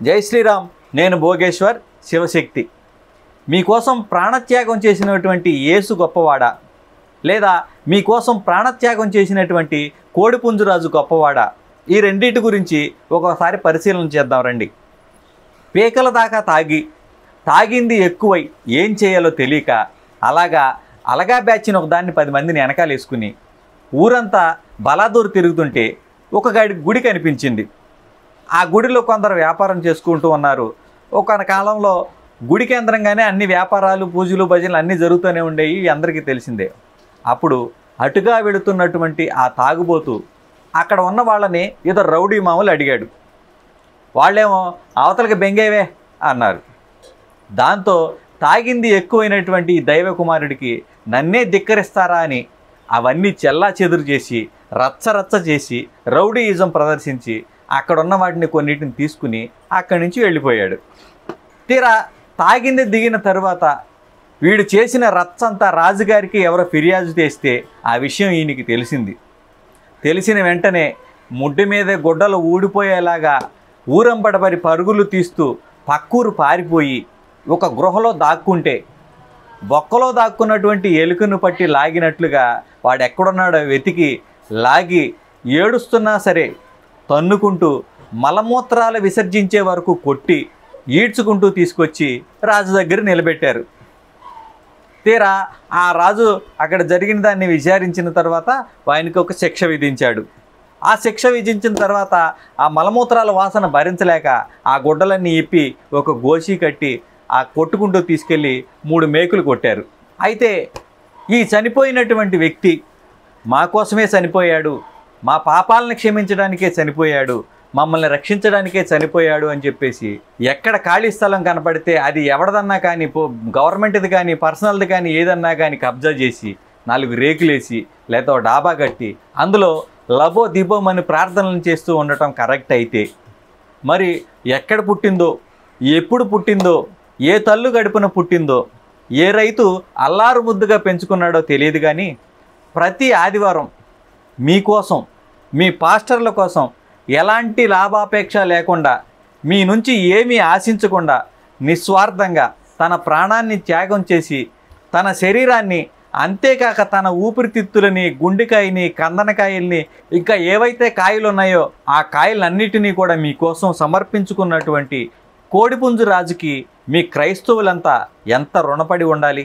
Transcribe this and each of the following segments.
జై శ్రీరామ్. నేను భోగేశ్వర్ శివశక్తి. మీకోసం ప్రాణత్యాగం చేసినటువంటి యేసు గొప్పవాడా, లేదా మీకోసం ప్రాణత్యాగం చేసినటువంటి కోడిపుంజురాజు గొప్పవాడా? ఈ రెండింటి గురించి ఒకసారి పరిశీలన చేద్దాం రండి. పీకల దాకా తాగింది ఎక్కువై ఏం చేయాలో తెలియక అలగా బ్యాచిన ఒక దాన్ని 10 మందిని వెనకాలేసుకుని ఊరంతా బలాదూరు తిరుగుతుంటే ఒక గుడి కనిపించింది. ఆ గుడిలో కొందరు వ్యాపారం చేసుకుంటూ ఉన్నారు. ఒక కాలంలో గుడి కేంద్రంగానే అన్ని వ్యాపారాలు, పూజలు, భజనలు అన్నీ జరుగుతూనే ఉండేవి, అందరికీ తెలిసిందే. అప్పుడు అటుగా వెళుతున్నటువంటి ఆ తాగుబోతు అక్కడ ఉన్న వాళ్ళని ఏదో రౌడీ మామూలు అడిగాడు. వాళ్ళేమో అవతలకి బెంగేవే అన్నారు. దాంతో తాగింది ఎక్కువైనటువంటి ఈ దైవ కుమారుడికి నన్నే ధిక్కరిస్తారా అని అవన్నీ చెల్లా చెదురు చేసి రచ్చరచ్చ చేసి రౌడీయిజం ప్రదర్శించి అక్కడున్న వాటిని కొన్నిటిని తీసుకుని అక్కడి నుంచి వెళ్ళిపోయాడు. తీరా తాగింది దిగిన తరువాత వీడు చేసిన రచ్చంతా రాజుగారికి ఎవరో ఫిర్యాదు చేస్తే ఆ విషయం ఈయనకి తెలిసింది. తెలిసిన వెంటనే ముడ్డి మీదే గుడ్డలు ఊడిపోయేలాగా ఊరంబడబడి పరుగులు తీస్తూ పక్కూరు పారిపోయి ఒక గృహలో దాక్కుంటే బొక్కలో దాక్కున్నటువంటి ఎలుకను పట్టి లాగినట్లుగా వాడు ఎక్కడున్నాడో వెతికి లాగి ఏడుస్తున్నా సరే తన్నుకుంటూ మలమూత్రాలు విసర్జించే వరకు కొట్టి ఈడ్చుకుంటూ తీసుకొచ్చి రాజు దగ్గర నిలబెట్టారు. తీరా ఆ రాజు అక్కడ జరిగిన దాన్ని విచారించిన తర్వాత ఆయనకి ఒక శిక్ష విధించాడు. ఆ శిక్ష విధించిన తర్వాత ఆ మలమూత్రాల వాసన భరించలేక ఆ గుడ్డలన్నీ ఇప్పి ఒక గోషి కట్టి ఆ కొట్టుకుంటూ తీసుకెళ్ళి 3 మేకులు కొట్టారు. అయితే ఈ చనిపోయినటువంటి వ్యక్తి మా కోసమే చనిపోయాడు, మా పాపాలను క్షమించడానికే చనిపోయాడు, మమ్మల్ని రక్షించడానికే చనిపోయాడు అని చెప్పేసి ఎక్కడ ఖాళీ స్థలం కనపడితే అది ఎవడదన్నా కానీ, గవర్నమెంట్ది కానీ, పర్సనల్ది కానీ, ఏదన్నా కానీ కబ్జా చేసి 4 రేకులేసి లేదా డాబా కట్టి అందులో లబో దిబోమని ప్రార్థనలు చేస్తూ ఉండటం కరెక్ట్ అయితే, మరి ఎక్కడ పుట్టిందో, ఎప్పుడు పుట్టిందో, ఏ తల్లు గడుపున పుట్టిందో, ఏ రైతు అల్లారు ముద్దుగా పెంచుకున్నాడో తెలియదు. కానీ ప్రతి ఆదివారం మీకోసం, మీ పాస్టర్ల కోసం ఎలాంటి లాభాపేక్ష లేకుండా, మీ నుంచి ఏమీ ఆశించకుండా నిస్వార్థంగా తన ప్రాణాన్ని త్యాగం చేసి తన శరీరాన్ని, అంతేకాక తన ఊపిరితిత్తులని, గుండెకాయని, కందనకాయల్ని, ఇంకా ఏవైతే కాయలు ఉన్నాయో ఆ కాయలన్నిటినీ కూడా మీకోసం సమర్పించుకున్నటువంటి కోడిపుంజు రాజుకి మీ క్రైస్తవులంతా ఎంత రుణపడి ఉండాలి?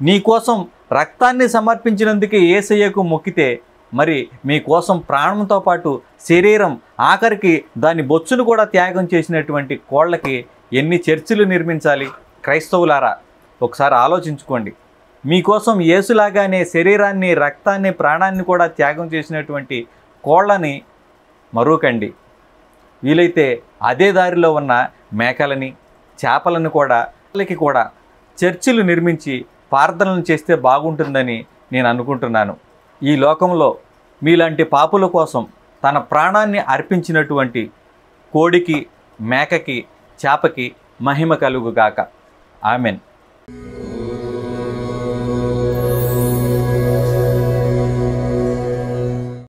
నీకోసం రక్తాన్ని సమర్పించినందుకే యేసయ్యకు మొక్కితే మరి మీకోసం ప్రాణంతో పాటు శరీరం, ఆఖరికి దాని బొచ్చును కూడా త్యాగం చేసినటువంటి కోళ్ళకి ఎన్ని చర్చిలు నిర్మించాలి? క్రైస్తవులారా, ఒకసారి ఆలోచించుకోండి. మీకోసం యేసులాగానే శరీరాన్ని, రక్తాన్ని, ప్రాణాన్ని కూడా త్యాగం చేసినటువంటి కోళ్ళని మరువకండి. వీలైతే అదే దారిలో ఉన్న మేకలని, చేపలను కూడా చర్చిలు నిర్మించి ప్రార్థనలు చేస్తే బాగుంటుందని నేను అనుకుంటున్నాను. ఈ లోకంలో మీలాంటి పాపుల కోసం తన ప్రాణాన్ని అర్పించినటువంటి కోడికి, మేకకి, చేపకి మహిమ కలుగుగాక. ఆమెన్.